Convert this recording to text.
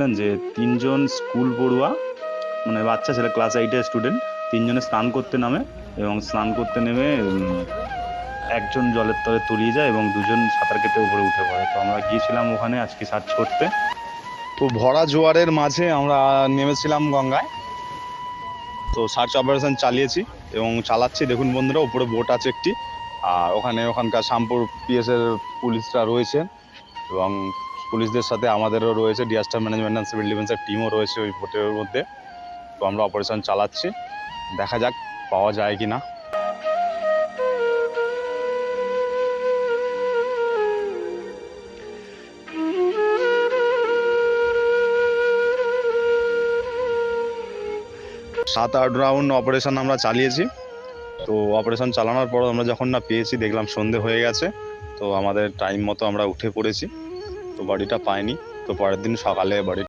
বলছিলেন যে ৩ জন স্কুল পড়ুয়া মানে বাচ্চা ছেলে ক্লাস 8-এর স্টুডেন্ট ৩ জনে স্নান করতে নামে এবং স্নান করতে নেমে একজন জলের তলে তলিয়ে যায় এবং ২ জন সাঁতার কেটে উপরে উঠে পড়ে। তো আমরা গিয়েছিলাম ওখানে আজকে সার্চ করতে। তো ভরা জোয়ারের মাঝে আমরা নেমেছিলাম গঙ্গায়। তো সার্চ অপারেশন চালিয়েছি এবং চালাচ্ছি। দেখুন বন্ধুরা, উপরে বোট আছে একটি, আর ওখানকার শ্যামপুর পিএসের পুলিশরা রয়েছে এবং পুলিশদের সাথে আমাদেরও রয়েছে, ডিজাস্টার ম্যানেজমেন্ট অ্যান্ড সিভিল ডিফেন্সের টিমও রয়েছে ওই বোটের মধ্যে। তো আমরা অপারেশন চালাচ্ছি, দেখা যাক পাওয়া যায় কি না। সাত আট রাউন্ড অপারেশন আমরা চালিয়েছি। তো অপারেশন চালানোর পর আমরা যখন না পেয়েছি, দেখলাম সন্ধে হয়ে গেছে। তো আমাদের টাইম মতো আমরা উঠে পড়েছি। তো বডিটা পাইনি। তো পরের দিন সকালে বডি